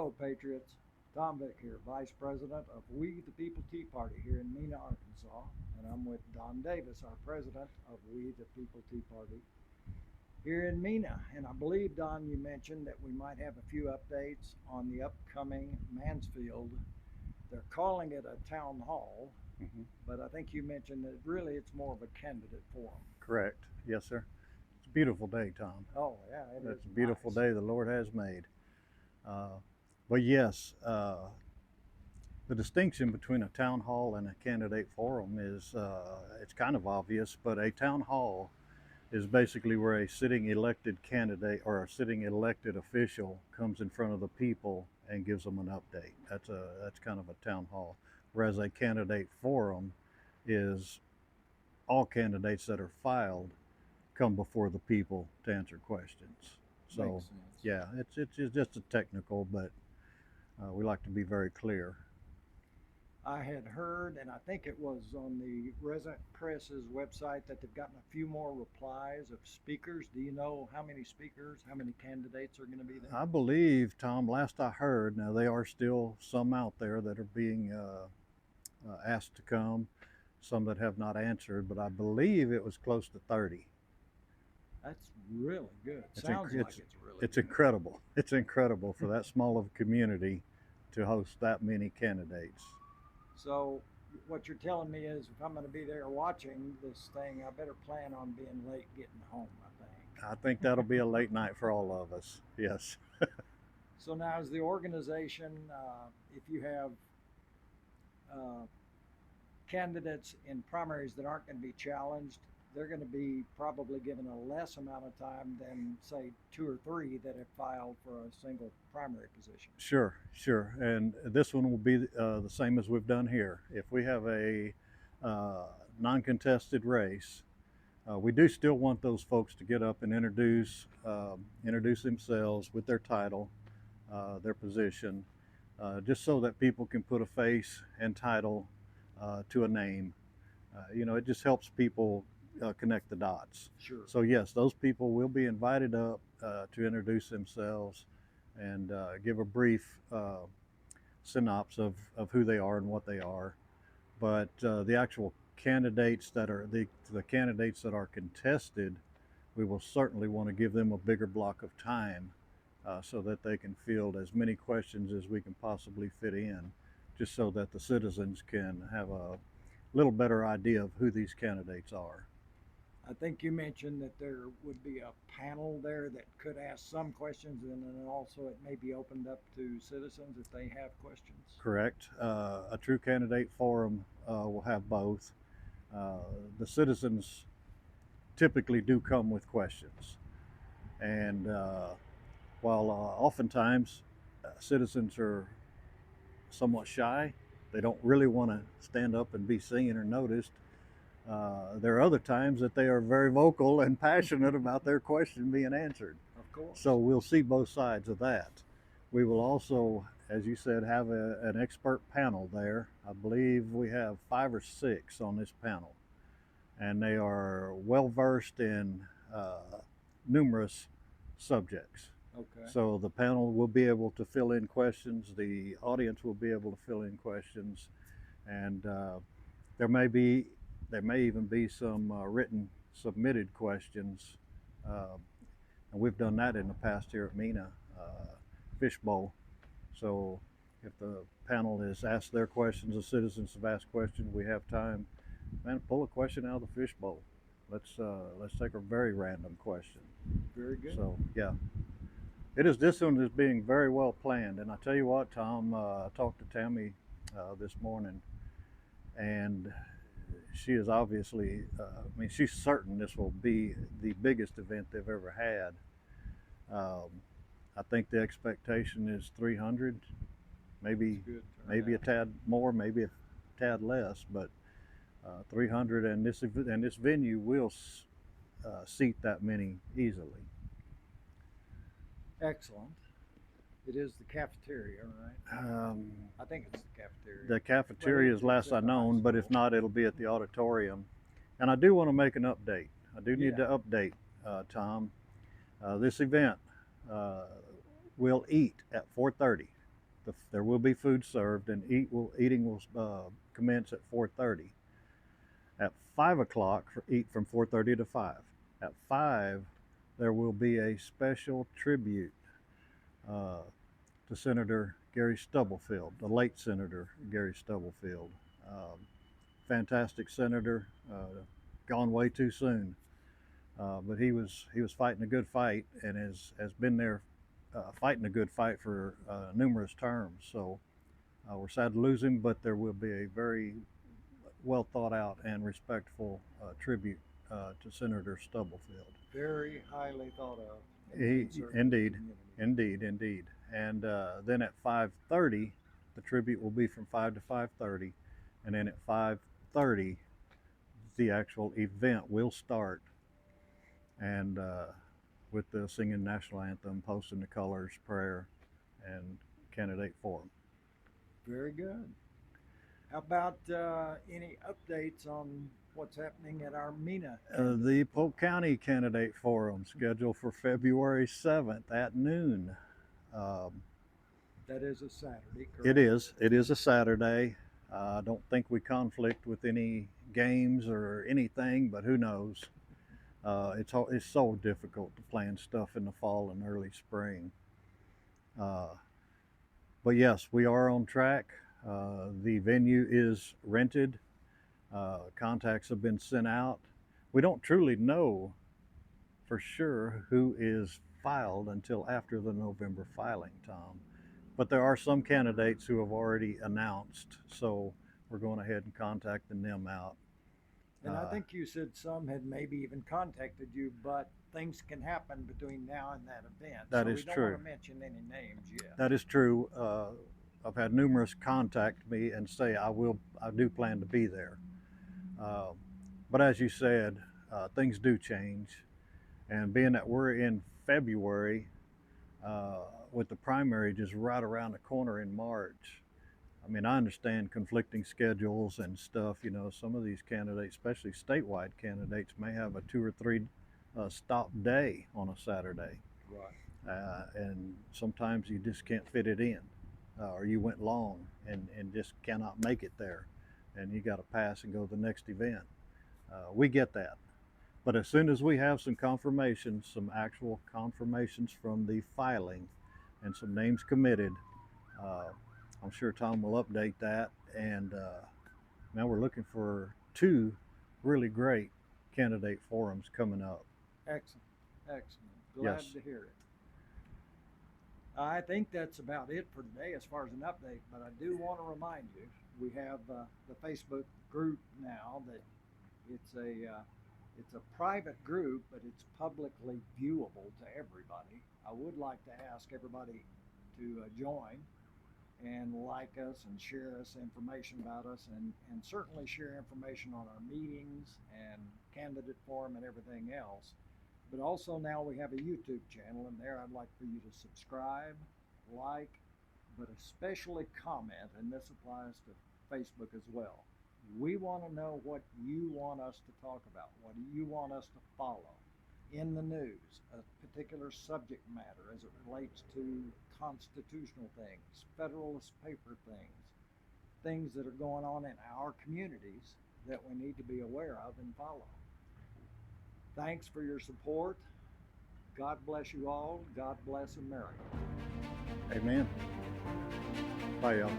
Hello, Patriots. Tom Vick here, Vice President of We the People Tea Party here in Mena, Arkansas. And I'm with Don Davis, our President of We the People Tea Party here in Mena. And I believe, Don, you mentioned that we might have a few updates on the upcoming Mansfield. They're calling it a town hall, but I think you mentioned that really it's more of a candidate forum. Correct. Yes, sir. It's a beautiful day, Tom. Oh, yeah, it is It's a beautiful nice. day the Lord has made. But yes, the distinction between a town hall and a candidate forum is it's kind of obvious, but a town hall is basically where a sitting elected candidate or a sitting elected official comes in front of the people and gives them an update. That's kind of a town hall. Whereas a candidate forum is all candidates that are filed come before the people to answer questions. So Makes sense. yeah, it's just a technical, but we like to be very clear. I had heard, and I think it was on the Resident Press's website, that they've gotten a few more replies of speakers. Do you know how many speakers, how many candidates are going to be there? I believe, Tom, last I heard, now there are still some out there that are being asked to come, some that have not answered, but I believe it was close to 30. That's really good. It's Sounds inc- like it's- it's really It's good. incredible. It's incredible for that small of a community to host that many candidates. So what you're telling me is if I'm going to be there watching this thing, I better plan on being late getting home, I think. I think that'll be a late night for all of us. Yes. So now as the organization, if you have uh, candidates in primaries that aren't going to be challenged, they're going to be probably given a less amount of time than, say, two or three that have filed for a single primary position. Sure, sure. And this one will be the same as we've done here. If we have a non-contested race, we do still want those folks to get up and introduce themselves with their title, their position, just so that people can put a face and title to a name. It just helps people connect the dots. Sure. So yes, those people will be invited up to introduce themselves and give a brief synopsis of who they are and what they are. But the actual candidates that are the candidates that are contested, we will certainly want to give them a bigger block of time so that they can field as many questions as we can possibly fit in, just so that the citizens can have a little better idea of who these candidates are. I think you mentioned that there would be a panel there that could ask some questions, and then also it may be opened up to citizens if they have questions. Correct. A true candidate forum will have both. The citizens typically do come with questions, and while oftentimes citizens are somewhat shy, they don't really want to stand up and be seen or noticed. There are other times that they are very vocal and passionate about their question being answered. Of course. So we'll see both sides of that. We will also, as you said, have an expert panel there. I believe we have 5 or 6 on this panel, and they are well versed in numerous subjects. Okay. So the panel will be able to fill in questions, the audience will be able to fill in questions, and there may even be some written submitted questions, and we've done that in the past here at Mena, fishbowl. So if the panel has asked their questions, the citizens have asked questions, we have time, man, pull a question out of the fishbowl. Let's take a very random question. Very good. So yeah, this one is being very well planned. And I tell you what, Tom, I talked to Tammy this morning, and she is obviously, she's certain this will be the biggest event they've ever had. I think the expectation is 300, maybe a tad more, maybe a tad less, but 300, and this venue will seat that many easily. Excellent. It is the cafeteria, right? I think it's the cafeteria. The cafeteria is last I known, but if not, it'll be at the auditorium. And I do want to make an update. I do need to update, Tom. This event will eat at 4:30. There will be food served, and eating will commence at 4:30. At 5 o'clock, eat from 4:30 to 5. At 5, there will be a special tribute to Senator Gary Stubblefield, the late Senator Gary Stubblefield. Fantastic senator, gone way too soon. But he was fighting a good fight, and has been there fighting a good fight for numerous terms. So we're sad to lose him, but there will be a very well thought out and respectful tribute to Senator Stubblefield. Very highly thought of. Indeed. And then at 5:30, the tribute will be from 5 to 5:30, and then at 5:30, the actual event will start, and with the singing national anthem, posting the colors, prayer, and candidate forum. Very good. How about any updates on what's happening at our Mena? The Polk County Candidate Forum scheduled for February 7th at noon. That is a Saturday, correct? It is. It is a Saturday. I don't think we conflict with any games or anything, but who knows? It's so difficult to plan stuff in the fall and early spring. But yes, we are on track. The venue is rented. Contacts have been sent out. We don't truly know for sure who is filed until after the November filing, Tom. But there are some candidates who have already announced, so we're going ahead and contacting them out. And I think you said some had maybe even contacted you, but things can happen between now and that event. That so is we don't true. want to mention any names yet. That is true. I've had numerous contact me and say I do plan to be there. But as you said, things do change, and being that we're in February, with the primary just right around the corner in March, I mean, I understand conflicting schedules and stuff. You know, some of these candidates, especially statewide candidates, may have a 2 or 3 stop day on a Saturday. Right. And sometimes you just can't fit it in, or you went long and just cannot make it there, and you got to pass and go to the next event. We get that. But as soon as we have some confirmations, some actual confirmations from the filing and some names committed, I'm sure Tom will update that. And now we're looking for 2 really great candidate forums coming up. Excellent. Excellent. Glad Yes. to hear it. I think that's about it for today as far as an update, but I do want to remind you, we have the Facebook group now that it's a private group, but it's publicly viewable to everybody. I would like to ask everybody to join and like us and share us information about us, and certainly share information on our meetings and candidate forum and everything else. But also now we have a YouTube channel, and there I'd like for you to subscribe, like, but especially comment, and this applies to Facebook as well. We want to know what you want us to talk about. What do you want us to follow in the news, a particular subject matter as it relates to constitutional things, Federalist paper things, things that are going on in our communities that we need to be aware of and follow. Thanks for your support. God bless you all. God bless America. Amen. Bye, y'all.